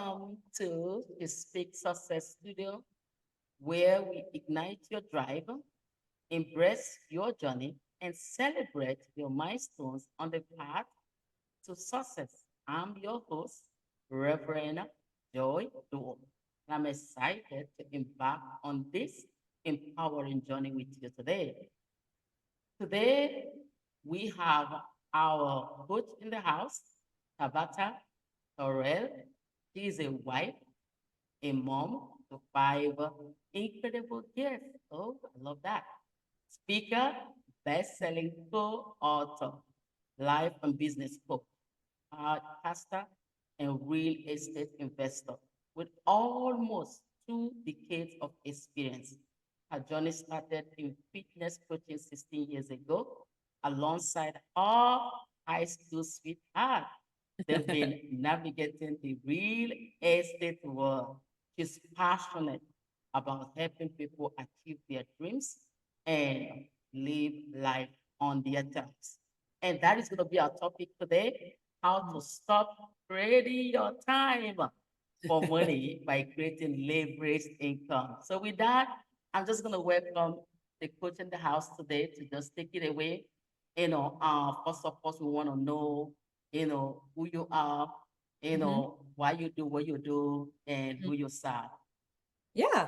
Welcome to the Speak Success Studio, where we ignite your drive, embrace your journey, and celebrate your milestones on the path to success. I'm your host, Reverend Joy Dole. I'm excited to embark on this empowering journey with you today. Today, we have our coach in the house, Tabatha Thorell. She is a wife, a mom to five incredible kids. Oh, I love that. Speaker, best-selling co-author, life and business coach, podcaster, and real estate investor with almost 2 decades of experience. Her journey started in fitness coaching 16 years ago alongside her high school sweetheart. They've been navigating the real estate world. She's passionate about helping people achieve their dreams and live life on their terms. And that is going to be our topic today, how to stop trading your time for money by creating leveraged income. So with that, I'm just going to welcome the coach in the house today to just take it away. First of all, we want to know, who you are, why you do what you do, and who you serve. Yeah.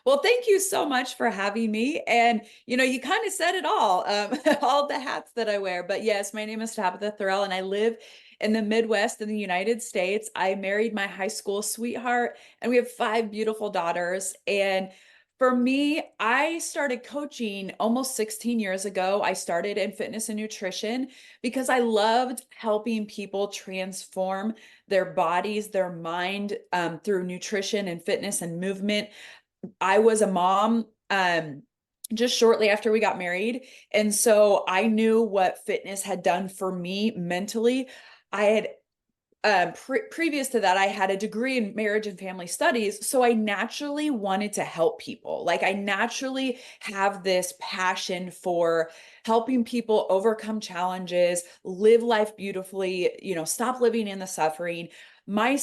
Well, thank you so much for having me. And, you kind of said it all, all the hats that I wear. But yes, my name is Tabitha Thorell, and I live in the Midwest in the United States. I married my high school sweetheart, and we have 5 beautiful daughters. And for me, I started coaching almost 16 years ago. I started in fitness and nutrition because I loved helping people transform their bodies, their mind, through nutrition and fitness and movement. I was a mom just shortly after we got married. And so I knew what fitness had done for me mentally. I had previous to that, I had a degree in marriage and family studies. So I naturally wanted to help people. Like I naturally have this passion for helping people overcome challenges, live life beautifully, stop living in the suffering. My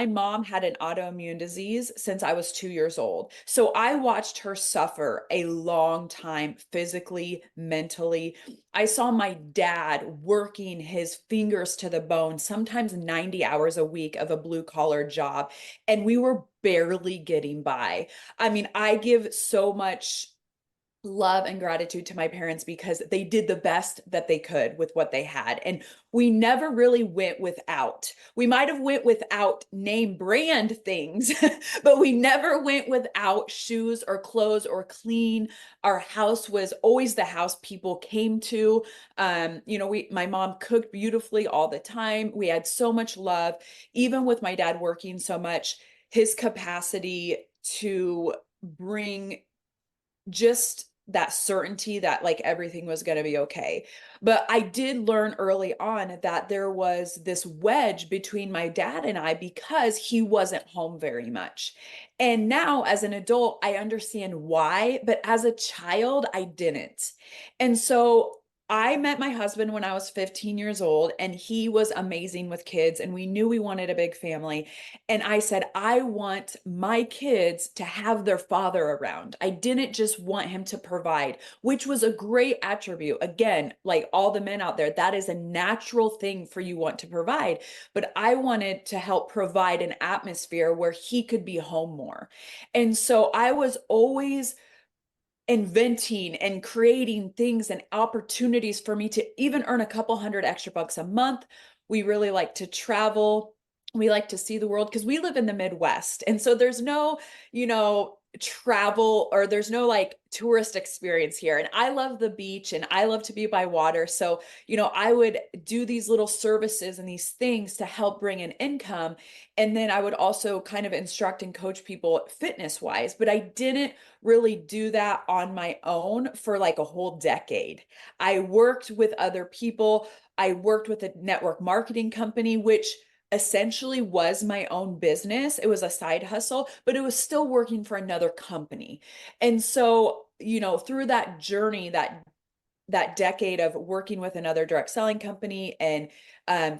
mom had an autoimmune disease since I was 2 years old. So I watched her suffer a long time, physically, mentally. I saw my dad working his fingers to the bone, sometimes 90 hours a week of a blue collar job, and we were barely getting by. I mean, I give so much love and gratitude to my parents because they did the best that they could with what they had, and we never really went without. We might have went without name brand things but we never went without shoes or clothes or clean. Our house was always the house people came to. My mom cooked beautifully all the time. We had so much love. Even with my dad working so much, his capacity to bring just that certainty that like everything was going to be okay. But I did learn early on that there was this wedge between my dad and I because he wasn't home very much. And now as an adult, I understand why, but as a child, I didn't. And so I met my husband when I was 15 years old, and he was amazing with kids, and we knew we wanted a big family. And I said, I want my kids to have their father around. I didn't just want him to provide, which was a great attribute. Again, like all the men out there, that is a natural thing for you want to provide. But I wanted to help provide an atmosphere where he could be home more. And so I was always inventing and creating things and opportunities for me to even earn a couple hundred extra bucks a month. We really like to travel. We like to see the world because we live in the Midwest. And so there's no, travel, or there's no like tourist experience here. And I love the beach and I love to be by water. So, I would do these little services and these things to help bring in income. And then I would also kind of instruct and coach people fitness wise, but I didn't really do that on my own for like a whole decade. I worked with other people. I worked with a network marketing company, which essentially was my own business. It was a side hustle, but it was still working for another company. And so, through that journey, that that decade of working with another direct selling company and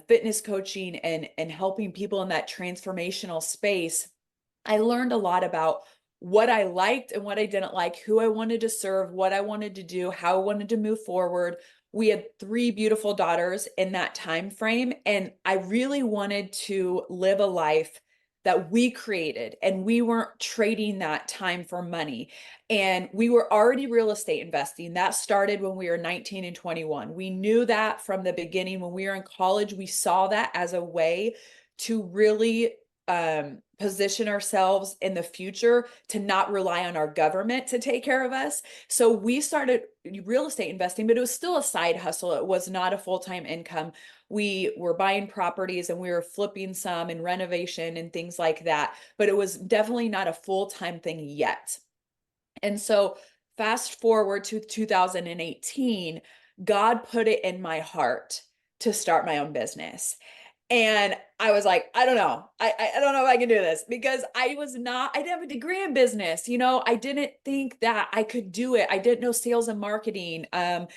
fitness coaching and helping people in that transformational space, I learned a lot about what I liked and what I didn't like, who I wanted to serve, what I wanted to do, how I wanted to move forward. We had three beautiful daughters in that time frame, and I really wanted to live a life that we created, and we weren't trading that time for money. And we were already real estate investing. That started when we were 19 and 21. We knew that from the beginning. When we were in college, we saw that as a way to really position ourselves in the future to not rely on our government to take care of us. So we started real estate investing, but it was still a side hustle. It was not a full-time income. We were buying properties and we were flipping some and renovation and things like that, but it was definitely not a full-time thing yet. And so fast forward to 2018, God put it in my heart to start my own business. And I was like, I don't know. I don't know if I can do this, because I didn't have a degree in business. I didn't think that I could do it. I didn't know sales and marketing. I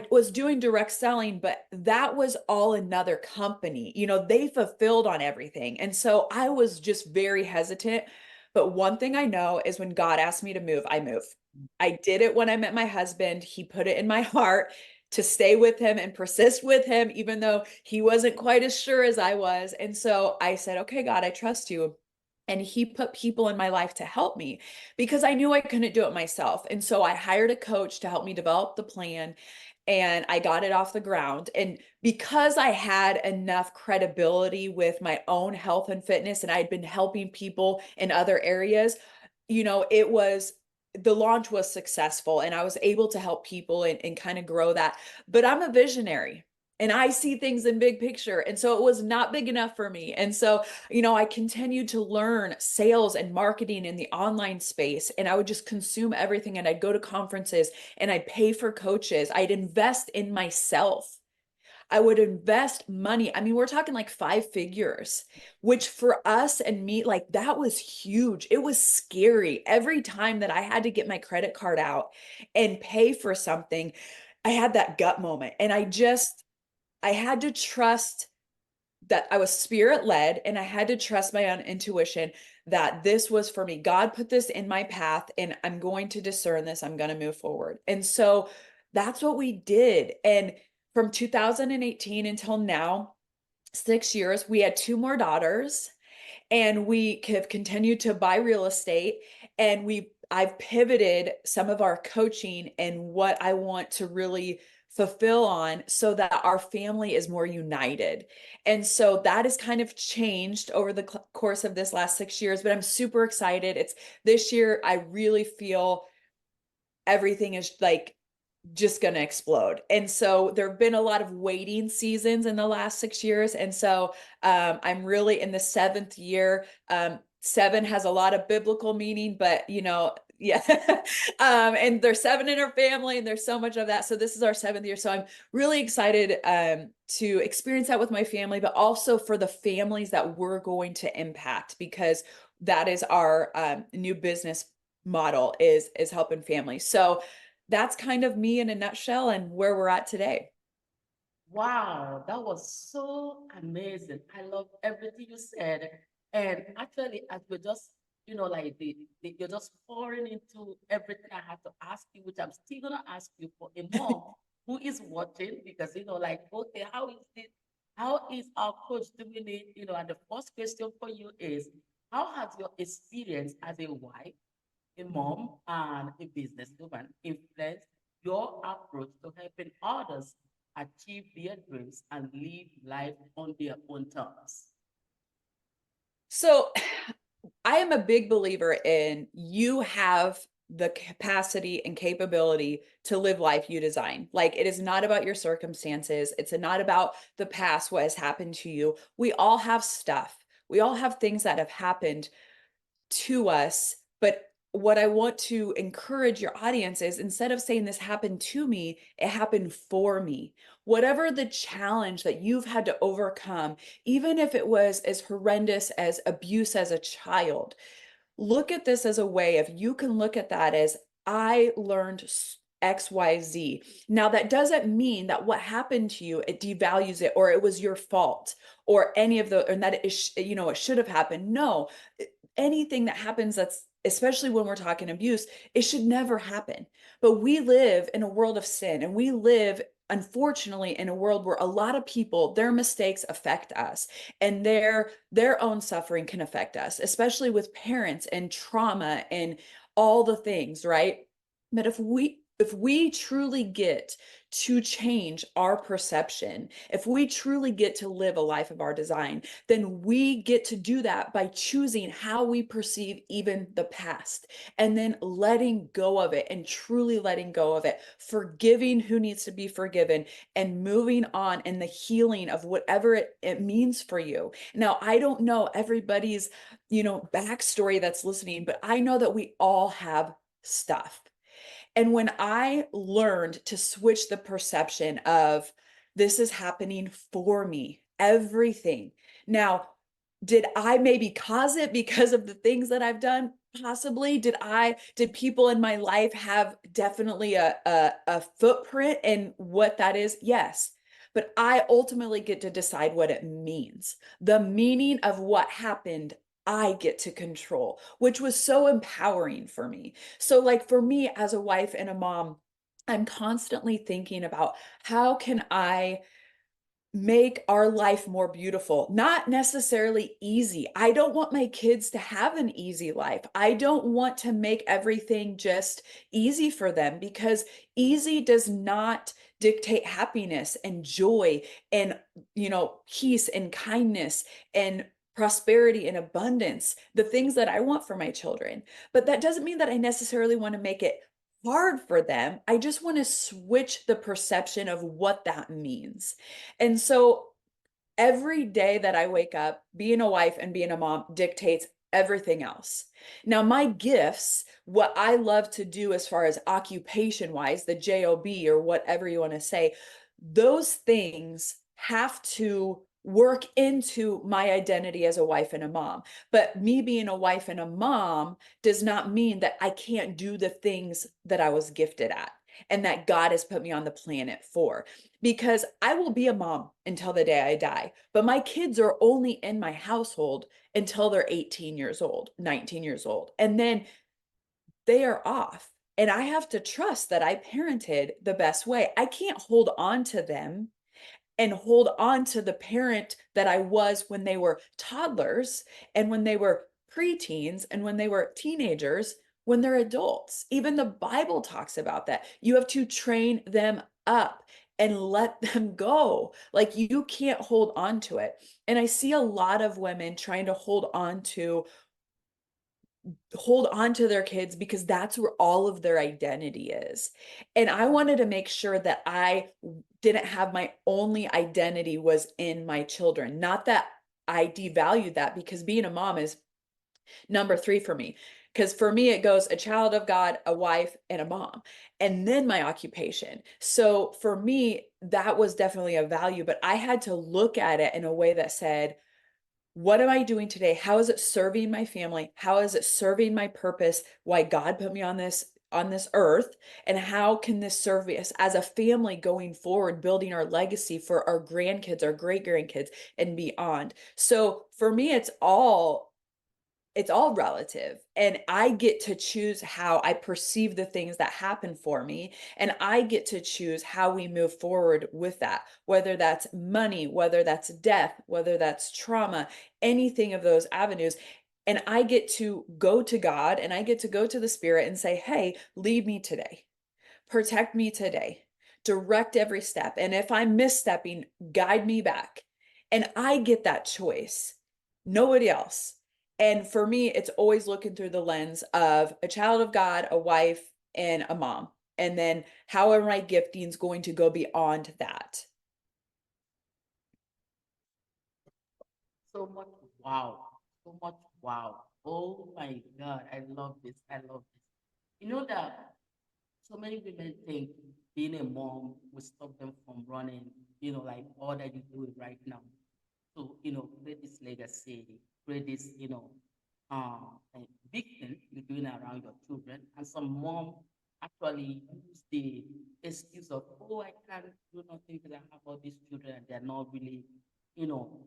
was doing direct selling, but that was all another company. They fulfilled on everything. And so I was just very hesitant. But one thing I know is when God asked me to move, I move. I did it when I met my husband. He put it in my heart to stay with him and persist with him, even though he wasn't quite as sure as I was. And so I said, okay, God, I trust you. And he put people in my life to help me because I knew I couldn't do it myself. And so I hired a coach to help me develop the plan, and I got it off the ground. And because I had enough credibility with my own health and fitness, and I'd been helping people in other areas, it was the launch was successful and I was able to help people and kind of grow that. But I'm a visionary and I see things in big picture. And so it was not big enough for me. And so, I continued to learn sales and marketing in the online space. And I would just consume everything. And I'd go to conferences and I'd pay for coaches. I'd invest in myself. I would invest money. I mean, we're talking like 5 figures, which for us and me, like that was huge. It was scary. Every time that I had to get my credit card out and pay for something, I had that gut moment. And I had to trust that I was spirit led, and I had to trust my own intuition that this was for me. God put this in my path and I'm going to discern this. I'm going to move forward. And so that's what we did. And from 2018 until now, 6 years, we had two more daughters, and we have continued to buy real estate, and I've pivoted some of our coaching and what I want to really fulfill on so that our family is more united. And so that has kind of changed over the course of this last 6 years, but I'm super excited. It's this year I really feel everything is like just going to explode. And so there have been a lot of waiting seasons in the last 6 years. And so I'm really in the seventh year. Seven has a lot of biblical meaning, but yeah. And there's seven in our family and there's so much of that. So this is our 7th year. So I'm really excited to experience that with my family, but also for the families that we're going to impact, because that is our new business model is helping families. So that's kind of me in a nutshell and where we're at today. Wow, that was so amazing. I love everything you said. And actually, as we're just, like you're just pouring into everything I had to ask you, which I'm still gonna ask you for a mom who is watching, because like, okay, how is it? How is our coach doing it? And the first question for you is, how has your experience as a wife, a mom, and a businesswoman influenced your approach to helping others achieve their dreams and live life on their own terms? So I am a big believer in you have the capacity and capability to live life you design. Like it is not about your circumstances. It's not about the past, what has happened to you. We all have stuff. We all have things that have happened to us. But what I want to encourage your audience is, instead of saying this happened to me, it happened for me. Whatever the challenge that you've had to overcome, even if it was as horrendous as abuse as a child, look at this as a way of, you can look at that as, I learned XYZ. Now, that doesn't mean that what happened to you, it devalues it, or it was your fault, or any of the, and that it should have happened. No, anything that happens that's, especially when we're talking abuse, it should never happen. But we live in a world of sin, and we live, unfortunately, in a world where a lot of people, their mistakes affect us, and their own suffering can affect us, especially with parents and trauma and all the things, right? But if we truly get to change our perception, if we truly get to live a life of our design, then we get to do that by choosing how we perceive even the past, and then letting go of it, and truly letting go of it, forgiving who needs to be forgiven, and moving on in the healing of whatever it means for you. Now, I don't know everybody's, backstory that's listening, but I know that we all have stuff. And when I learned to switch the perception of this is happening for me, everything. Now, did I maybe cause it because of the things that I've done? Possibly. Did people in my life have definitely a footprint in what that is? Yes. But I ultimately get to decide what it means. The meaning of what happened, I get to control, which was so empowering for me. So, like, for me as a wife and a mom, I'm constantly thinking about how can I make our life more beautiful, not necessarily easy. I don't want my kids to have an easy life. I don't want to make everything just easy for them, because easy does not dictate happiness and joy and, peace and kindness and prosperity and abundance, the things that I want for my children. But that doesn't mean that I necessarily want to make it hard for them. I just want to switch the perception of what that means. And so every day that I wake up, being a wife and being a mom dictates everything else. Now, my gifts, what I love to do as far as occupation wise, the job or whatever you want to say, those things have to work into my identity as a wife and a mom. But me being a wife and a mom does not mean that I can't do the things that I was gifted at and that God has put me on the planet for, because I will be a mom until the day I die. But my kids are only in my household until they're 18 years old, 19 years old. And then they are off. And I have to trust that I parented the best way. I can't hold on to them and hold on to the parent that I was when they were toddlers and when they were preteens and when they were teenagers, when they're adults. Even the Bible talks about that. You have to train them up and let them go. Like, you can't hold on to it. And I see a lot of women trying to hold on to their kids because that's where all of their identity is. And I wanted to make sure that I didn't have my only identity was in my children. Not that I devalued that, because being a mom is number 3 for me. Because for me, it goes a child of God, a wife, and a mom, and then my occupation. So for me, that was definitely a value, but I had to look at it in a way that said, what am I doing today? How is it serving my family? How is it serving my purpose? Why God put me on this earth? And how can this serve us as a family going forward, building our legacy for our grandkids, our great grandkids, and beyond? So for me, it's all relative, and I get to choose how I perceive the things that happen for me, and I get to choose how we move forward with that, whether that's money, whether that's death, whether that's trauma, anything of those avenues. And I get to go to God, and I get to go to the Spirit and say, hey, lead me today, protect me today, direct every step, and if I'm misstepping, guide me back. And I get that choice, nobody else. And for me, it's always looking through the lens of a child of God, a wife, and a mom. And then how are my giftings going to go beyond that? So much wow. So much wow. Oh my God. I love this. I love this. You know that so many women think being a mom will stop them from running, like all that you do right now. So, create this legacy, create this, a big thing you're doing around your children. And some mom actually use the excuse of, oh, I can't do nothing because I have all these children and they're not really,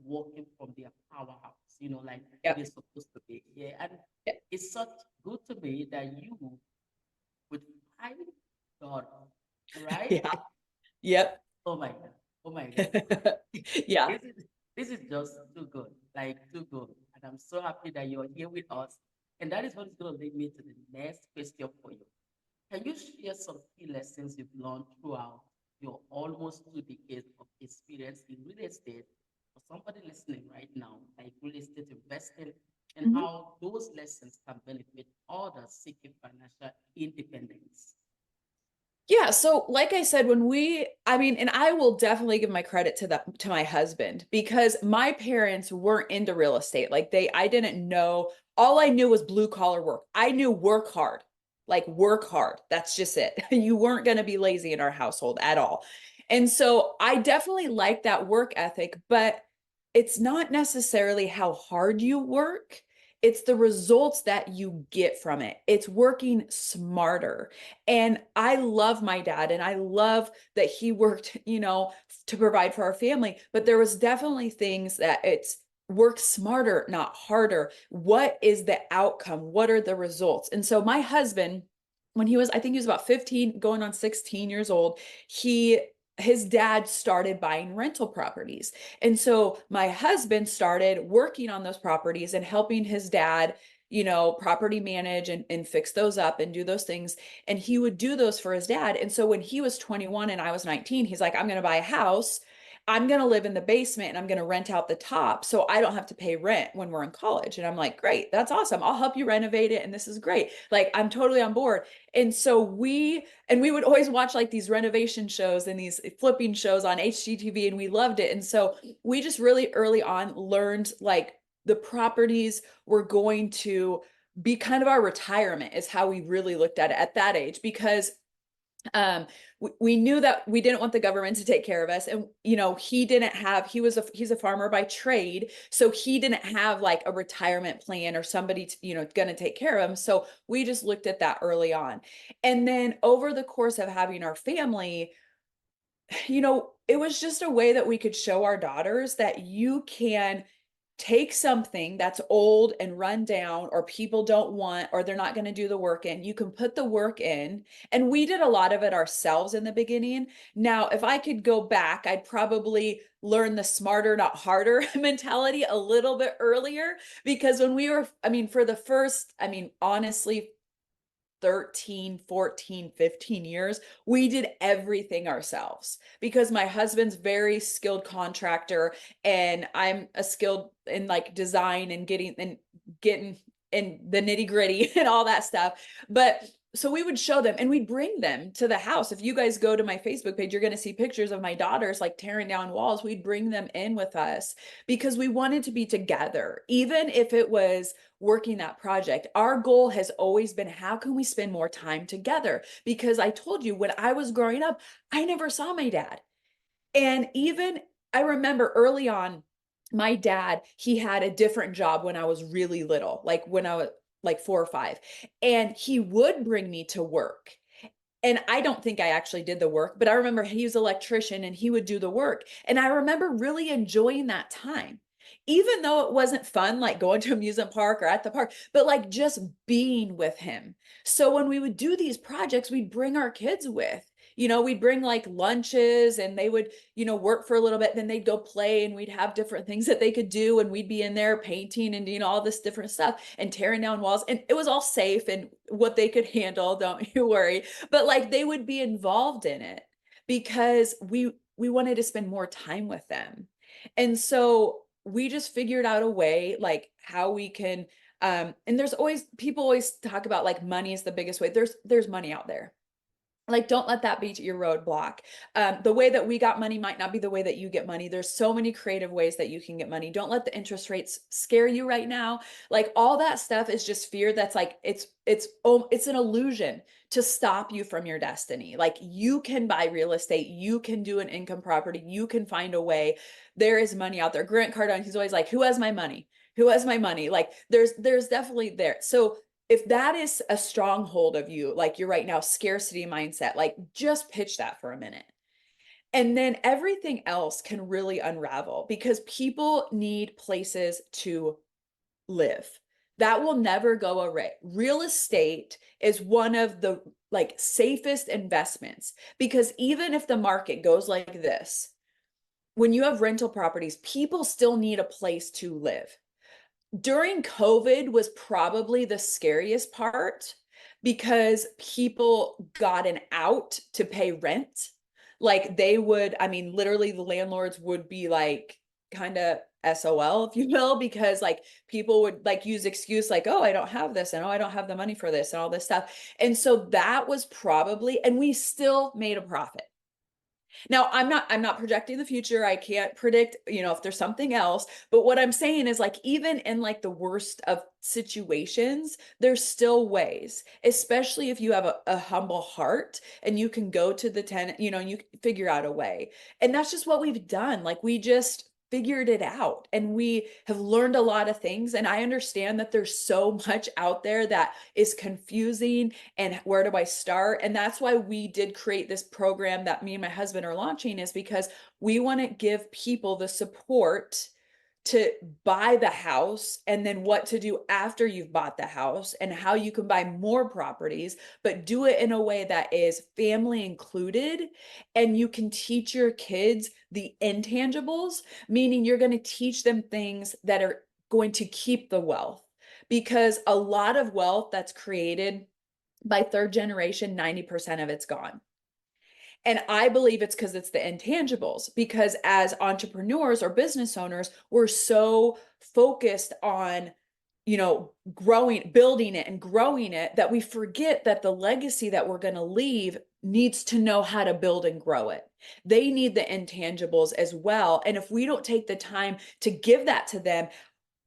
working from their powerhouse, like they're Yep. supposed to be. Yeah. And Yep. it's such good to me that you with five daughters, right? Yeah. Yep. Oh my God. Oh my God. Yeah. This is this is just too good, like too good. And I'm so happy that you're here with us. And that is what is going to lead me to the next question for you. Can you share some key lessons you've learned throughout your almost 2 decades of experience in real estate for somebody listening right now, like real estate investing, and Mhm. how those lessons can benefit others seeking financial independence? Yeah, so like I said, I mean, and I will definitely give my credit to my husband because my parents weren't into real estate. Like I didn't know, all I knew was blue collar work. I knew work hard, like work hard. That's just it. You weren't going to be lazy in our household at all. And so I definitely like that work ethic, but it's not necessarily how hard you work. It's the results that you get from it. It's working smarter. And I love my dad and I love that he worked, to provide for our family, but there was definitely things that it's work smarter, not harder. What is the outcome? What are the results? And so my husband, when I think he was about 15 going on 16 years old, his dad started buying rental properties. And so my husband started working on those properties and helping his dad, property manage and fix those up and do those things. And he would do those for his dad. And so when he was 21 and I was 19, he's like, I'm going to buy a house. I'm going to live in the basement and I'm going to rent out the top so I don't have to pay rent when we're in college. And I'm like, great, that's awesome. I'll help you renovate it. And this is great. Like, I'm totally on board. And so we would always watch like these renovation shows and these flipping shows on HGTV, and we loved it. And so we just really early on learned like the properties were going to be kind of our retirement, is how we really looked at it at that age, because um we knew that we didn't want the government to take care of us. And he's a farmer by trade, so he didn't have like a retirement plan or somebody going to take care of him. So we just looked at that early on. And then over the course of having our family, it was just a way that we could show our daughters that you can take something that's old and run down, or people don't want, or they're not going to do the work in. You can put the work in. And we did a lot of it ourselves in the beginning. Now, if I could go back, I'd probably learn the smarter, not harder mentality a little bit earlier, because when we were, I mean, for the first, I mean, honestly, 13, 14, 15 years, we did everything ourselves because my husband's very skilled contractor and I'm a skilled in like design and getting in the nitty gritty and all that stuff. But so we would show them and we'd bring them to the house. If you guys go to my Facebook page, you're going to see pictures of my daughters like tearing down walls. We'd bring them in with us because we wanted to be together, even if it was working that project. Our goal has always been, how can we spend more time together? Because I told you, when I was growing up, I never saw my dad. And even I remember early on, my dad, he had a different job when I was really little, like when I was like 4 or 5, and he would bring me to work. And I don't think I actually did the work, but I remember he was an electrician and he would do the work. And I remember really enjoying that time, even though it wasn't fun, like going to amusement park or at the park, but like just being with him. So when we would do these projects, we'd bring our kids with. We'd bring like lunches and they would, work for a little bit, then they'd go play and we'd have different things that they could do. And we'd be in there painting and, all this different stuff and tearing down walls. And it was all safe and what they could handle. Don't you worry. But like they would be involved in it because we wanted to spend more time with them. And so we just figured out a way like how we can and there's always, people always talk about like money is the biggest way. There's money out there. Like, don't let that be your roadblock. The way that we got money might not be the way that you get money. There's so many creative ways that you can get money. Don't let the interest rates scare you right now. Like all that stuff is just fear. That's like, it's an illusion to stop you from your destiny. Like you can buy real estate. You can do an income property. You can find a way. There is money out there. Grant Cardone, he's always like, who has my money? Who has my money? Like there's definitely there. So if that is a stronghold of you, like you're right now, scarcity mindset, like just pitch that for a minute. And then everything else can really unravel because people need places to live. That will never go away. Real estate is one of the like safest investments because even if the market goes like this, when you have rental properties, people still need a place to live. During COVID was probably the scariest part because people got an out to pay rent. Like they would, I mean, literally the landlords would be like kind of SOL, if you will, because like people would like use excuse like, oh, I don't have this and oh, I don't have the money for this and all this stuff. And so that was probably, and we still made a profit. Now, I'm not projecting the future. I can't predict, if there's something else, but what I'm saying is like even in like the worst of situations, there's still ways, especially if you have a humble heart and you can go to the tenant, and you figure out a way. And that's just what we've done. Like we just figured it out and we have learned a lot of things. And I understand that there's so much out there that is confusing and where do I start? And that's why we did create this program that me and my husband are launching, is because we want to give people the support to buy the house and then what to do after you've bought the house and how you can buy more properties, but do it in a way that is family included. And you can teach your kids the intangibles, meaning you're going to teach them things that are going to keep the wealth. Because a lot of wealth that's created by third generation, 90% of it's gone. And I believe it's because it's the intangibles, because as entrepreneurs or business owners, we're so focused on, growing, building it and growing it that we forget that the legacy that we're going to leave needs to know how to build and grow it. They need the intangibles as well. And if we don't take the time to give that to them,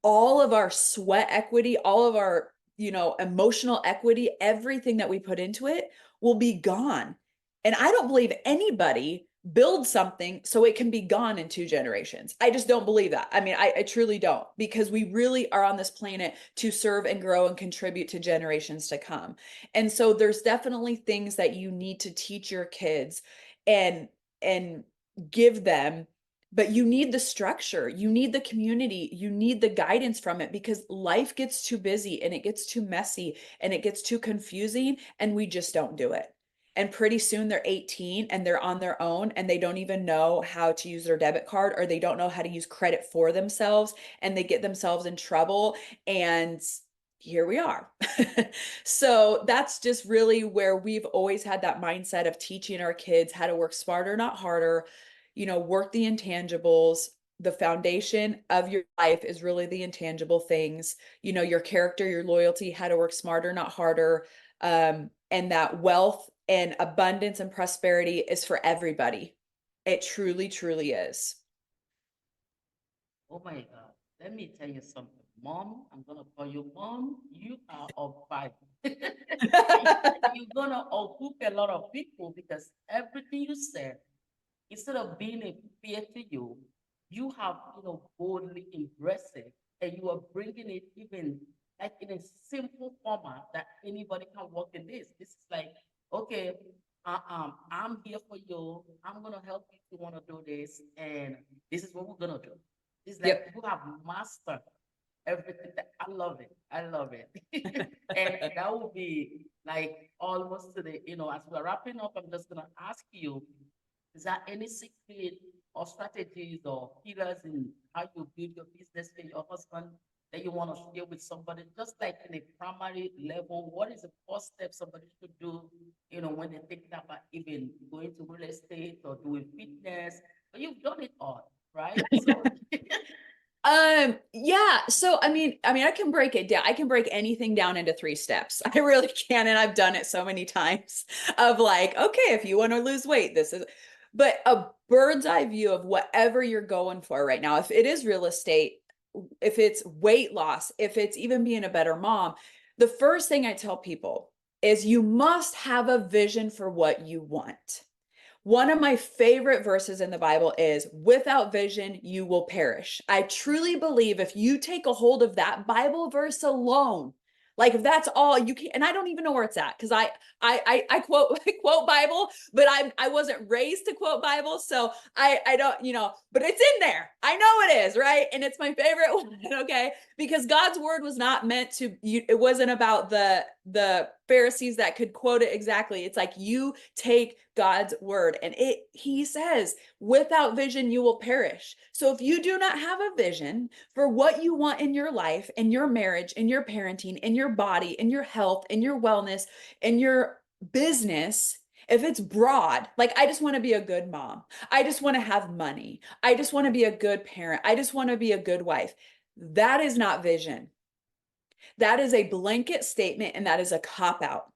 all of our sweat equity, all of our, emotional equity, everything that we put into it will be gone. And I don't believe anybody builds something so it can be gone in 2 generations. I just don't believe that. I mean, I truly don't, because we really are on this planet to serve and grow and contribute to generations to come. And so there's definitely things that you need to teach your kids and give them, but you need the structure, you need the community, you need the guidance from it, because life gets too busy and it gets too messy and it gets too confusing and we just don't do it. And pretty soon they're 18 and they're on their own and they don't even know how to use their debit card, or they don't know how to use credit for themselves, and they get themselves in trouble. And here we are. So that's just really where we've always had that mindset of teaching our kids how to work smarter, not harder, work the intangibles. The foundation of your life is really the intangible things, your character, your loyalty, how to work smarter, not harder. And that wealth and abundance and prosperity is for everybody. It truly, truly is. Oh my God. Let me tell you something. Mom, I'm gonna call you mom. You are on fire. You're gonna outcook a lot of people because everything you said, instead of being a fear to you, you have, boldly embraced it, and you are bringing it even like in a simple format that anybody can work in this. This is like, okay, I'm here for you. I'm gonna help you if you want to do this, and this is what we're gonna do. It's like Yep. you have mastered everything. I love it. I love it. And that would be like almost to the, as we're wrapping up, I'm just gonna ask you, is there any secret or strategies or pillars in how you build your business with your husband that you want to share with somebody? Just like in a primary level, what is the first step somebody should do, when they're thinking about even going to real estate or doing fitness? But you've done it all, right? So Yeah. So I can break it down. I can break anything down into 3 steps. I really can. And I've done it so many times of like, okay, if you want to lose weight, this is, but a bird's eye view of whatever you're going for right now. If it is real estate, if it's weight loss, if it's even being a better mom, the first thing I tell people is you must have a vision for what you want. One of my favorite verses in the Bible is, without vision, you will perish. I truly believe if you take a hold of that Bible verse alone, Like if that's all you can, and I don't even know where it's at because I quote I quote Bible, but I wasn't raised to quote Bible, so I don't, you know, but it's in there. I know it is, right? And it's my favorite one, okay? Because God's word was not meant to it wasn't about the Pharisees that could quote it exactly. It's like you take God's word and he says, without vision you will perish. So if you do not have a vision for what you want in your life, in your marriage, in your parenting, in your body, in your health, in your wellness, in your business, if it's broad, like I just want to be a good mom, I just want to have money, I just want to be a good parent, I just want to be a good wife, that is not vision. That is a blanket statement and that is a cop out.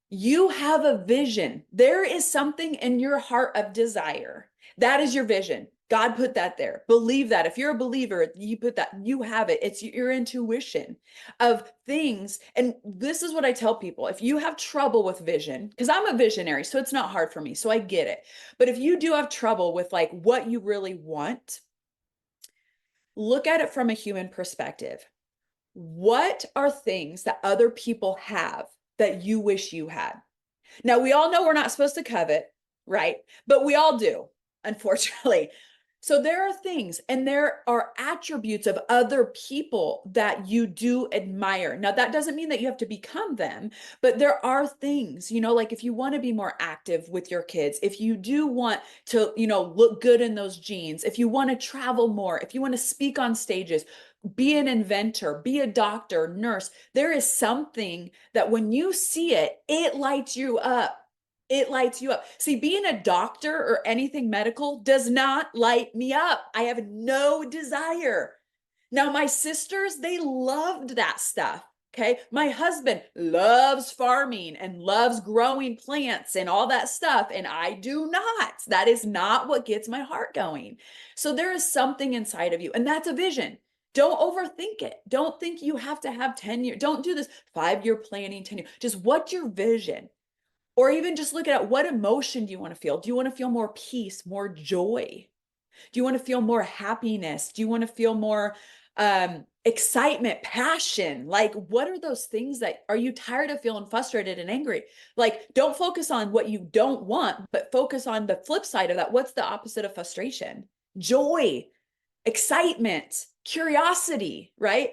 You have a vision. There is something in your heart of desire. That is your vision. God put that there. Believe that. If you're a believer, you put that, you have it. It's your intuition of things. And this is what I tell people. If you have trouble with vision, because I'm a visionary, so it's not hard for me, so I get it. But if you do have trouble with like what you really want, look at it from a human perspective. What are things that other people have that you wish you had? Now, we all know we're not supposed to covet, right? But we all do, unfortunately. So there are things and there are attributes of other people that you do admire. Now, that doesn't mean that you have to become them, but there are things, you know, like if you want to be more active with your kids, if you do want to, you know, look good in those jeans, if you want to travel more, if you want to speak on stages, be an inventor, be a doctor, nurse, there is something that when you see it, it lights you up. It lights you up. See, being a doctor or anything medical does not light me up. I have no desire. Now, my sisters, they loved that stuff. Okay. My husband loves farming and loves growing plants and all that stuff. And I do not. That is not what gets my heart going. So there is something inside of you, and that's a vision. Don't overthink it. Don't think you have to have 10 years. Don't do this 5-year planning, 10 years. Just what's your vision? Or even just look at what emotion do you want to feel? Do you want to feel more peace, more joy? Do you want to feel more happiness? Do you want to feel more excitement, passion? Like, what are those things that are you tired of feeling frustrated and angry? Like, don't focus on what you don't want, but focus on the flip side of that. What's the opposite of frustration? Joy, excitement, curiosity, right?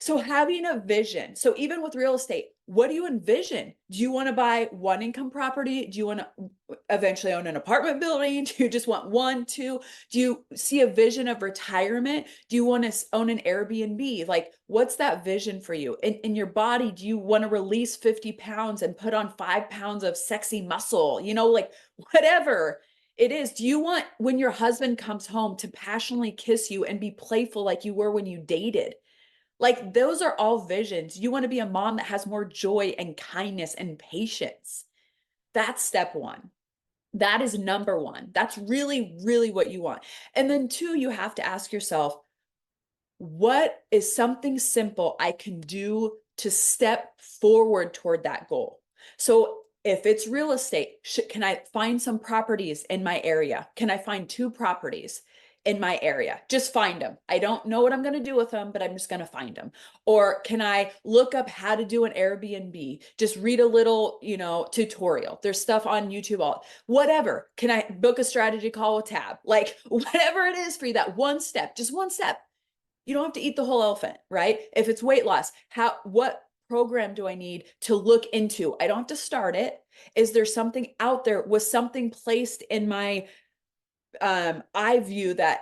So having a vision. So even with real estate, what do you envision? Do you want to buy one income property? Do you want to eventually own an apartment building? Do you just want one, two? Do you see a vision of retirement? Do you want to own an Airbnb? Like, what's that vision for you? In your body, do you want to release 50 pounds and put on 5 pounds of sexy muscle? You know, like whatever it is. Do you want when your husband comes home to passionately kiss you and be playful like you were when you dated? Like those are all visions. You want to be a mom that has more joy and kindness and patience. That's step one. That is number one. That's really, really what you want. And then two, you have to ask yourself, what is something simple I can do to step forward toward that goal? So if it's real estate, can I find some properties in my area? Can I find 2 properties in my area? Just find them. I don't know what I'm going to do with them, but I'm just going to find them. Or can I look up how to do an Airbnb? Just read a little, you know, tutorial. There's stuff on YouTube, all whatever. Can I book a strategy call with Tab? Like whatever it is for you, that one step, just one step. You don't have to eat the whole elephant, right? If it's weight loss, what program do I need to look into? I don't have to start it. Is there something out there? Was something placed in my eye view that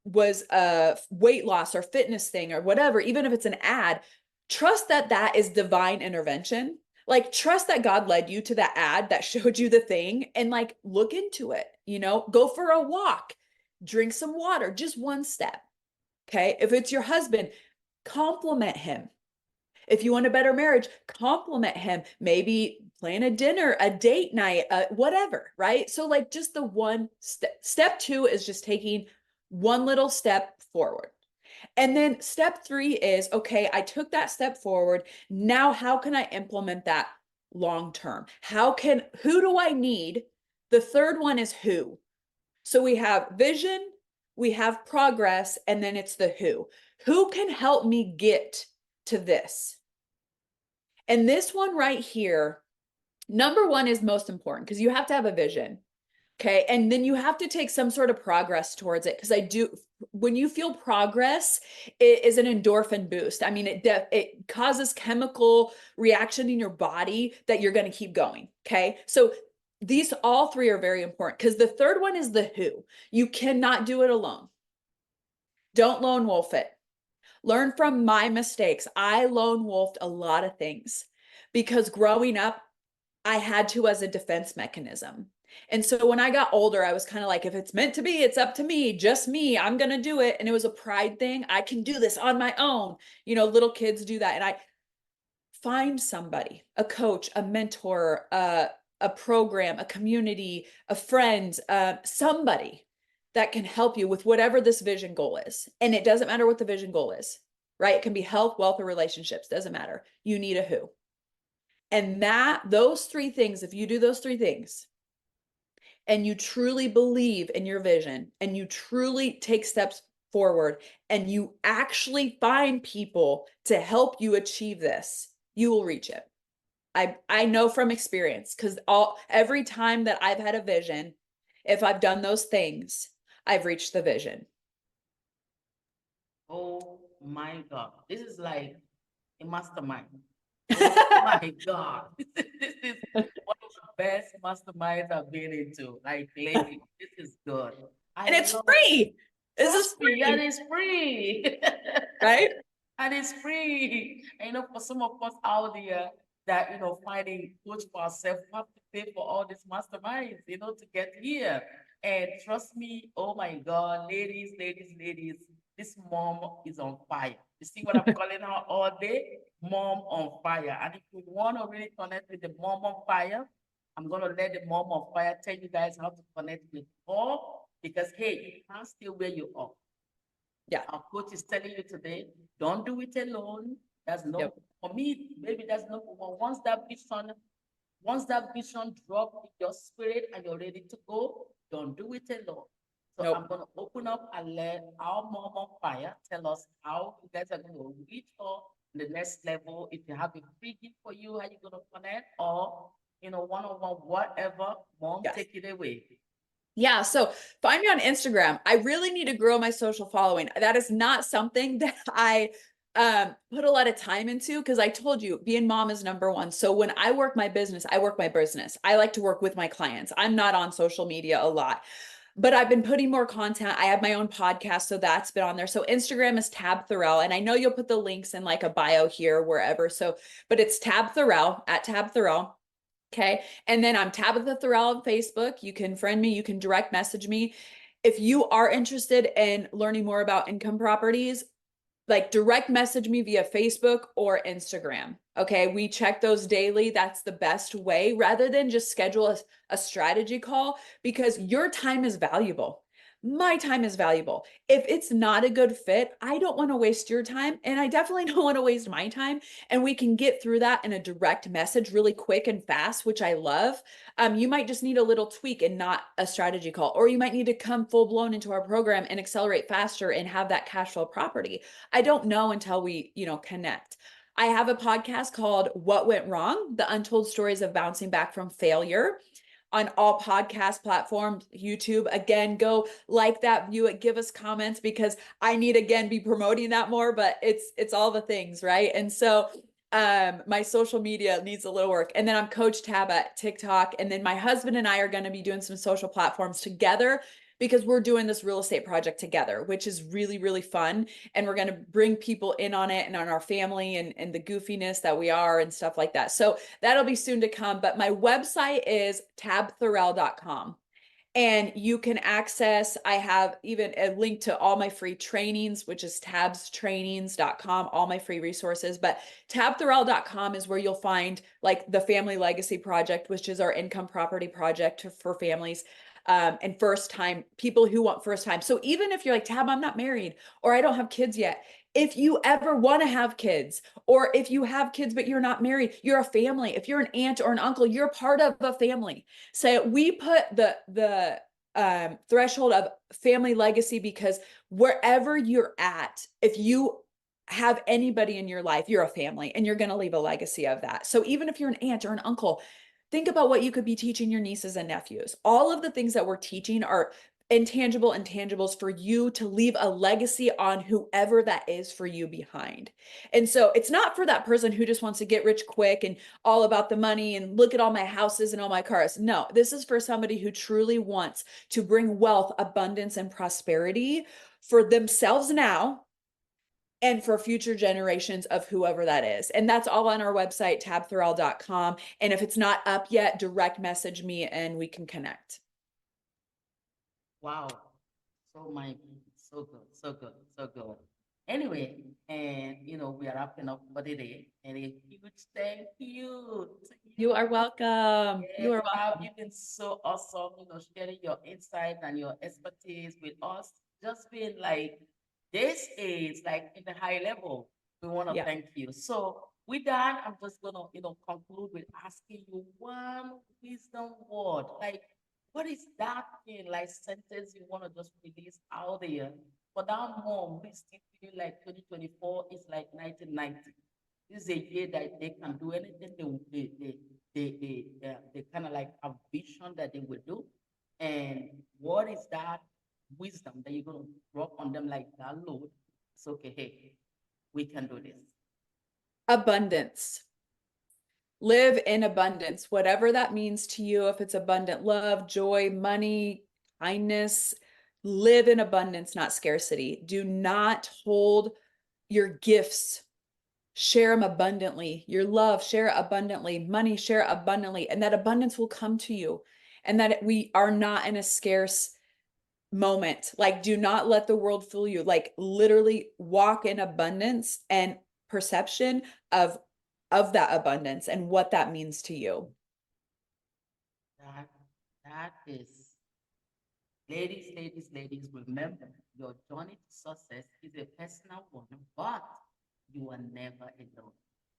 was a weight loss or fitness thing or whatever, even if it's an ad? Trust that that is divine intervention. Like trust that God led you to that ad that showed you the thing, and like look into it, you know, go for a walk, drink some water, just one step. Okay. If it's your husband, compliment him. If you want a better marriage, compliment him. Maybe plan a dinner, a date night, whatever, right? So, like, just the one step. Step two is just taking one little step forward. And then step three is okay, I took that step forward. Now, how can I implement that long term? Who do I need? The third one is who. So we have vision, we have progress, and then it's the who. Who can help me get to this? And this one right here, number one is most important because you have to have a vision. Okay. And then you have to take some sort of progress towards it. Because I do, when you feel progress, it is an endorphin boost. I mean, it causes chemical reaction in your body that you're going to keep going. Okay. So these all three are very important because the third one is the who. You cannot do it alone. Don't lone wolf it. Learn from my mistakes. I lone wolfed a lot of things because growing up, I had to as a defense mechanism. And so when I got older, I was kind of like, if it's meant to be, it's up to me, just me, I'm going to do it. And it was a pride thing. I can do this on my own. You know, little kids do that. And I find somebody, a coach, a mentor, a program, a community, a friend, somebody that can help you with whatever this vision goal is. And it doesn't matter what the vision goal is, right? It can be health, wealth, or relationships, doesn't matter. You need a who. And those three things, if you do those three things and you truly believe in your vision and you truly take steps forward and you actually find people to help you achieve this, you will reach it. I know from experience because every time that I've had a vision, if I've done those things, I've reached the vision. Oh my God. This is like a mastermind. Oh my God. This is one of the best masterminds I've been into. Like lately, this is good. And I it's love free. This is trust me, that free, is free. right? And it's free. And for some of us out there that finding coach for ourselves, we have to pay for all these masterminds, to get here. And trust me, oh my God, ladies, ladies, ladies, this mom is on fire. You see what I'm calling her all day? Mom on fire. And if you want to really connect with the mom on fire, I'm gonna let the mom on fire tell you guys how to connect with her because hey, you can't stay where you are. Yeah. Our coach is telling you today, don't do it alone. That's no Yep. for me, maybe that's no one. Once that vision drop in your spirit and you're ready to go, don't do it alone. So I'm Nope. gonna open up and let our mom on fire tell us how you guys are gonna reach her the next level. If you have a free gift for you, how you gonna connect, or one-on-one, whatever. Mom, Yes. take it away. Yeah. So find me on Instagram. I really need to grow my social following. That is not something that I put a lot of time into because I told you being mom is number one. So when I work my business, I work my business. I like to work with my clients. I'm not on social media a lot, but I've been putting more content. I have my own podcast, so that's been on there. So Instagram is Tab Thorell, and I know you'll put the links in like a bio here, wherever. So, but it's Tab Thorell at Tab Thorell. Okay. And then I'm Tabatha Thorell on Facebook. You can friend me, you can direct message me. If you are interested in learning more about income properties, like direct message me via Facebook or Instagram. Okay. We check those daily. That's the best way rather than just schedule a strategy call because your time is valuable. My time is valuable. If it's not a good fit, I don't want to waste your time and I definitely don't want to waste my time. And we can get through that in a direct message really quick and fast, which I love. You might just need a little tweak and not a strategy call, or you might need to come full blown into our program and accelerate faster and have that cash flow property. I don't know until we, connect. I have a podcast called What Went Wrong? The Untold Stories of Bouncing Back from Failure on all podcast platforms, YouTube. Again, go like that, view it, give us comments because I need again be promoting that more, but it's all the things, right? And so my social media needs a little work. And then I'm Coach Tab at TikTok. And then my husband and I are going to be doing some social platforms together because we're doing this real estate project together, which is really, really fun. And we're going to bring people in on it and on our family and the goofiness that we are and stuff like that. So that'll be soon to come. But my website is tabthorell.com. And you can access, I have even a link to all my free trainings, which is tabstrainings.com, all my free resources. But tabthorell.com is where you'll find like the Family Legacy Project, which is our income property project for families. And first time people who want first time. So even if you're like, Tab, I'm not married or I don't have kids yet, if you ever want to have kids, or if you have kids but you're not married, you're a family. If you're an aunt or an uncle, you're part of a family. So we put the threshold of family legacy because wherever you're at, if you have anybody in your life, you're a family and you're going to leave a legacy of that. So even if you're an aunt or an uncle, think about what you could be teaching your nieces and nephews. All of the things that we're teaching are intangible intangibles for you to leave a legacy on whoever that is for you behind. And so it's not for that person who just wants to get rich quick and all about the money and look at all my houses and all my cars. No, this is for somebody who truly wants to bring wealth, abundance, and prosperity for themselves now and for future generations of whoever that is. And that's all on our website, tabthorell.com. And if it's not up yet, direct message me and we can connect. Wow. So my, so good, so good, so good. Anyway, and we are wrapping up for the day. And a huge thank you to You you. are welcome. You Yes, are how welcome. you've been so awesome, sharing your insight and your expertise with us. Just being like, this is like in the high level. We want to Yeah. thank you. So with that, I'm just gonna, conclude with asking you one wisdom word. Like, what is that thing, like sentence you want to just release out there for that mom who is still feeling like 2024 is like 1990? This is a year that they can do anything they kind of like have vision that they will do. And what is that wisdom that you're going to drop on them like that load? It's okay. Hey, we can do this. Abundance. Live in abundance, whatever that means to you. If it's abundant love, joy, money, kindness, live in abundance, not scarcity. Do not hold your gifts. Share them abundantly. Your love, share it abundantly. Money, share it abundantly. And that abundance will come to you. And that we are not in a scarce moment. Like, do not let the world fool you. Like, literally walk in abundance and perception of that abundance and what that means to you. That, that is, ladies, remember your journey to success is a personal one, but you are never alone.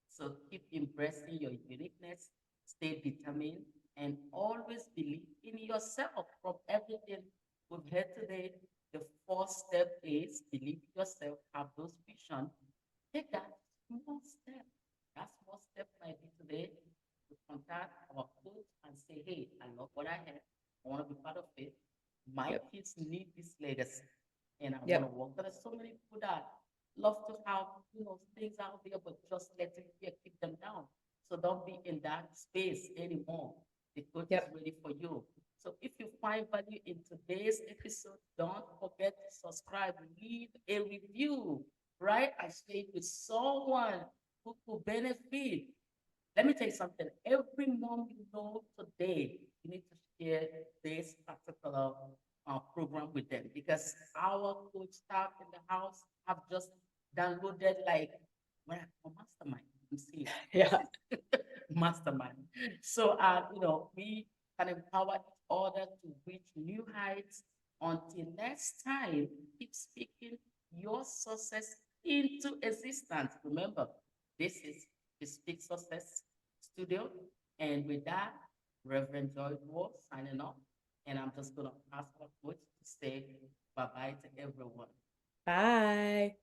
So keep embracing your uniqueness, stay determined, and always believe in yourself. From everything we've heard today, the first step is believe in yourself, have those visions, take that small step. That small step might be today to contact our coach and say, hey, I love what I have. I want to be part of it. My Yep. kids need this legacy. And I want to Yep. work. There are so many people that love to have, things out there, but just letting fear keep them down. So don't be in that space anymore. The coach is Yep. ready for you. So if you find value in today's episode, don't forget to subscribe, leave a review, right? I share it with someone who could benefit. Let me tell you something. Every mom you know today, you need to share this particular program with them because our coach staff in the house have just downloaded like what I call mastermind. You see, Yeah. mastermind. So, we can empower each other to reach new heights. Until next time, keep speaking your success into existence. Remember, this is the Speak Success Studio. And with that, Reverend Joy Ward signing off. And I'm just going to ask our coach to say bye bye to everyone. Bye.